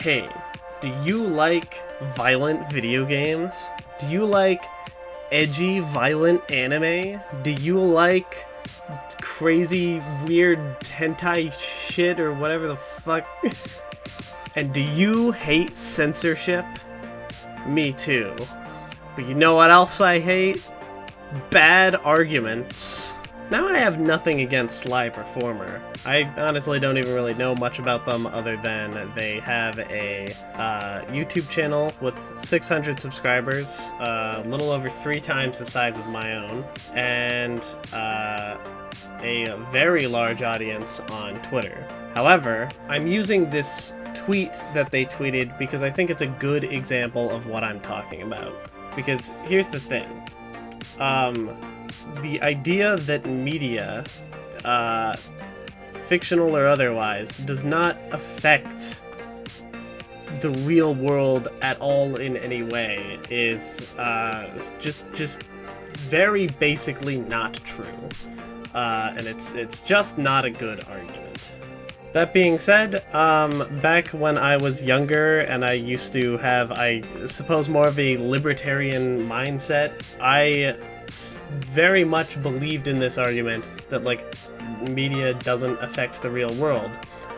hey, do you like violent video games? Do you like edgy, violent anime? Do you like crazy, weird hentai shit or whatever the fuck? And do you hate censorship? Me too. But you know what else I hate? Bad arguments. Now I have nothing against Sly Performer. I honestly don't even really know much about them other than they have a YouTube channel with 600 subscribers, a little over 3 times the size of my own, and a very large audience on Twitter. However, I'm using this tweet that they tweeted because I think it's a good example of what I'm talking about. Because here's the thing. The idea that media, fictional or otherwise, does not affect the real world at all in any way is just very basically not true. And it's just not a good argument. That being said, back when I was younger and I used to have, I suppose, more of a libertarian mindset, I very much believed in this argument that, like, media doesn't affect the real world.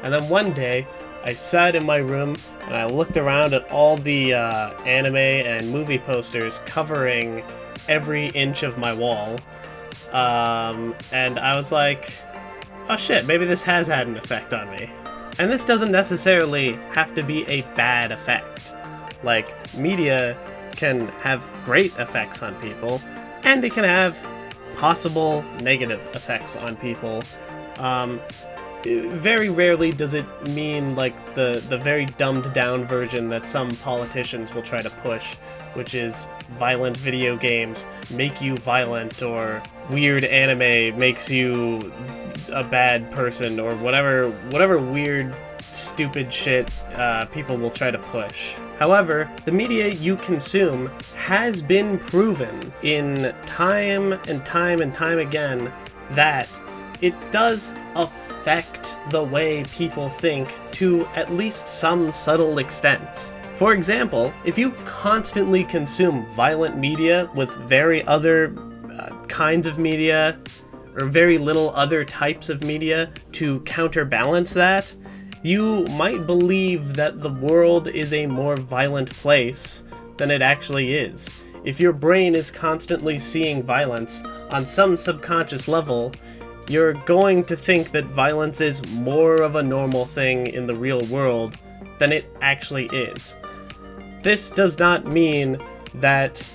And then one day, I sat in my room and I looked around at all the anime and movie posters covering every inch of my wall, and I was like, oh shit, maybe this has had an effect on me. And this doesn't necessarily have to be a bad effect. Like, media can have great effects on people, and it can have possible negative effects on people. Very rarely does it mean, like, the very dumbed down version that some politicians will try to push, which is violent video games make you violent, or weird anime makes you a bad person, or whatever weird, stupid shit people will try to push. However, the media you consume has been proven in time and time and time again that it does affect the way people think to at least some subtle extent. For example, if you constantly consume violent media with very other kinds of media, or very little other types of media to counterbalance that, you might believe that the world is a more violent place than it actually is. If your brain is constantly seeing violence on some subconscious level, you're going to think that violence is more of a normal thing in the real world than it actually is. This does not mean that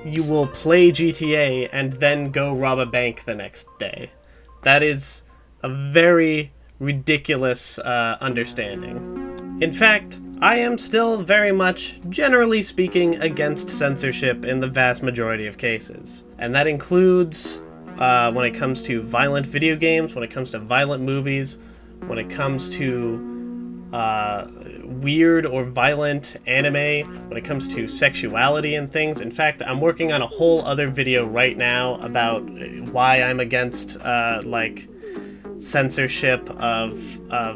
you will play GTA and then go rob a bank the next day. That is a very ridiculous understanding. In fact, I am still very much, generally speaking, against censorship in the vast majority of cases. And that includes when it comes to violent video games, when it comes to violent movies, when it comes to weird or violent anime, when it comes to sexuality and things. In fact, I'm working on a whole other video right now about why I'm against like censorship of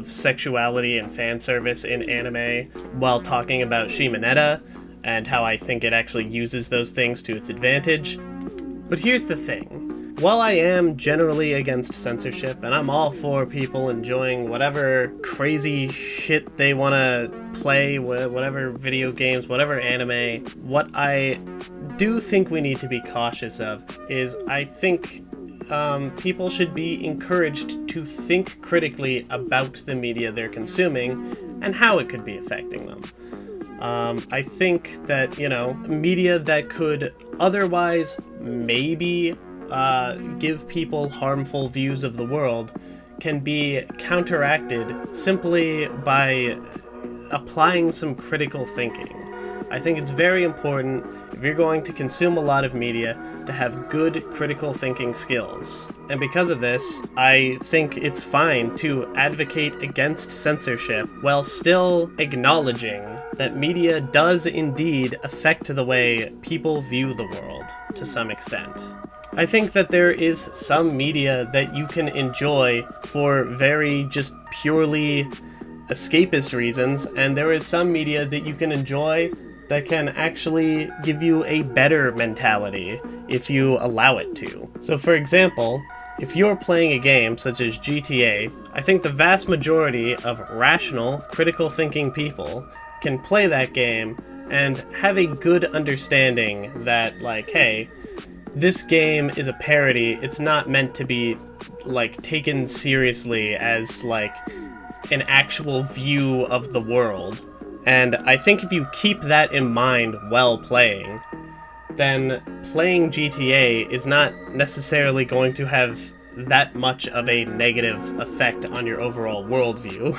sexuality and fan service in anime, while talking about Shimonetta and how I think it actually uses those things to its advantage. But here's the thing. While I am generally against censorship, and I'm all for people enjoying whatever crazy shit they want to play, whatever video games, whatever anime, what I do think we need to be cautious of is I think people should be encouraged to think critically about the media they're consuming and how it could be affecting them. I think that, media that could otherwise maybe give people harmful views of the world can be counteracted simply by applying some critical thinking. I think it's very important, if you're going to consume a lot of media, to have good critical thinking skills. And because of this, I think it's fine to advocate against censorship while still acknowledging that media does indeed affect the way people view the world to some extent. I think that there is some media that you can enjoy for very just purely escapist reasons, and there is some media that you can enjoy that can actually give you a better mentality if you allow it to. So for example, if you're playing a game such as GTA, I think the vast majority of rational, critical thinking people can play that game and have a good understanding that, like, hey, this game is a parody, it's not meant to be, like, taken seriously as, like, an actual view of the world. And I think if you keep that in mind while playing, then playing GTA is not necessarily going to have that much of a negative effect on your overall worldview.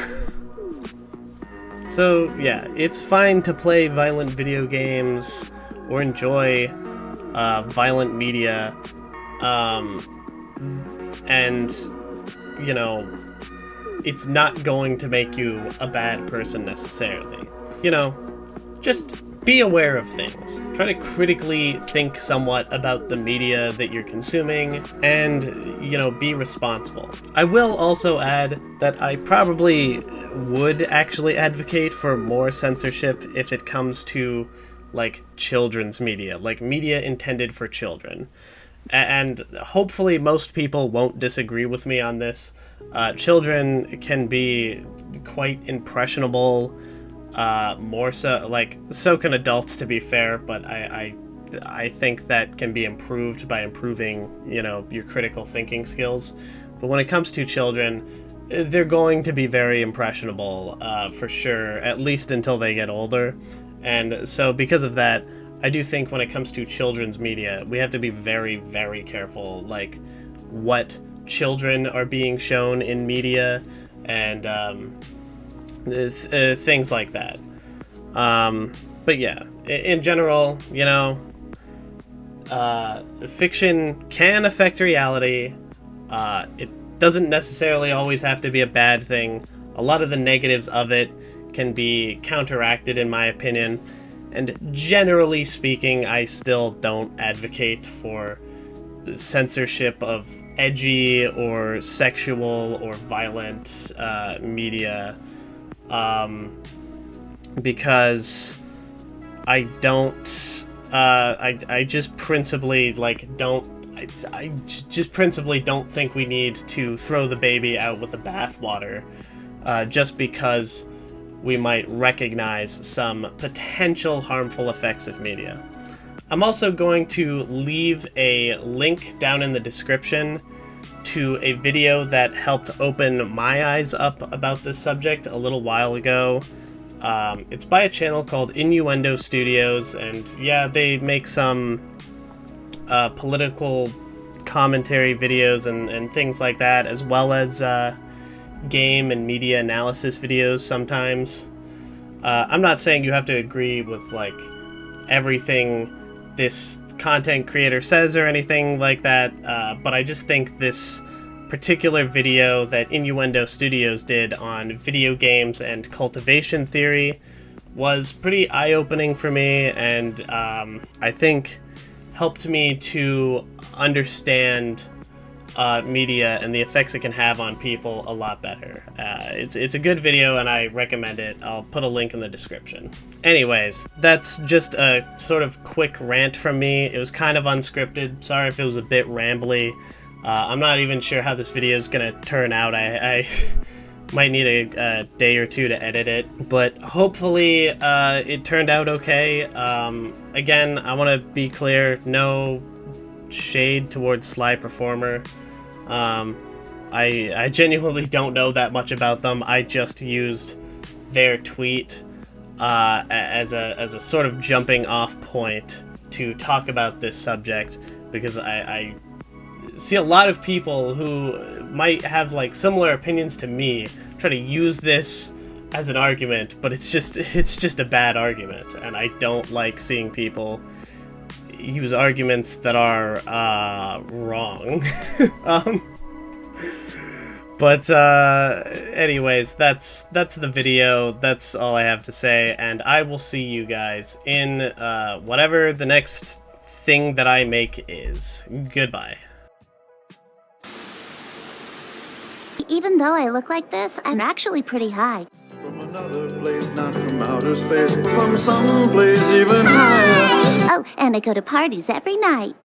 So yeah, it's fine to play violent video games or enjoy violent media, and, you know, it's not going to make you a bad person necessarily. You know, just be aware of things. Try to critically think somewhat about the media that you're consuming, and, you know, be responsible. I will also add that I probably would actually advocate for more censorship if it comes to, like, children's media, like media intended for children. And hopefully most people won't disagree with me on this. Children can be quite impressionable, more so, like, so can adults, to be fair, but I think that can be improved by improving, you know, your critical thinking skills. But when it comes to children, they're going to be very impressionable, for sure, at least until they get older. And so because of that, I do think when it comes to children's media, we have to be very, very careful, like, what children are being shown in media, and things like that. But yeah, in general, you know, fiction can affect reality. It doesn't necessarily always have to be a bad thing. A lot of the negatives of it can be counteracted, in my opinion. And generally speaking, I still don't advocate for censorship of edgy or sexual or violent media, because I don't, I just principally, like, I just principally don't think we need to throw the baby out with the bathwater, just because we might recognize some potential harmful effects of media. I'm also going to leave a link down in the description to a video that helped open my eyes up about this subject a little while ago. It's by a channel called Innuendo Studios, and yeah, they make some political commentary videos and things like that, as well as game and media analysis videos sometimes. I'm not saying you have to agree with, like, everything this content creator says or anything like that, but I just think this particular video that Innuendo Studios did on video games and cultivation theory was pretty eye-opening for me, and I think helped me to understand media and the effects it can have on people a lot better. It's a good video, and I recommend it. I'll put a link in the description. Anyways, that's just a sort of quick rant from me. It was kind of unscripted. Sorry if it was a bit rambly. I'm not even sure how this video is gonna turn out. I might need a day or two to edit it, but hopefully it turned out okay. Again, I want to be clear, no shade towards Sly Performer. I genuinely don't know that much about them. I just used their tweet as a sort of jumping off point to talk about this subject, because I see a lot of people who might have, like, similar opinions to me try to use this as an argument, but it's just a bad argument, and I don't like seeing people use arguments that are wrong. But anyways, that's the video. That's all I have to say, and I will see you guys in whatever the next thing that I make is. Goodbye. Even though I look like this, I'm actually pretty high. Another place, not from outer space, from someplace even higher. Oh, and I go to parties every night.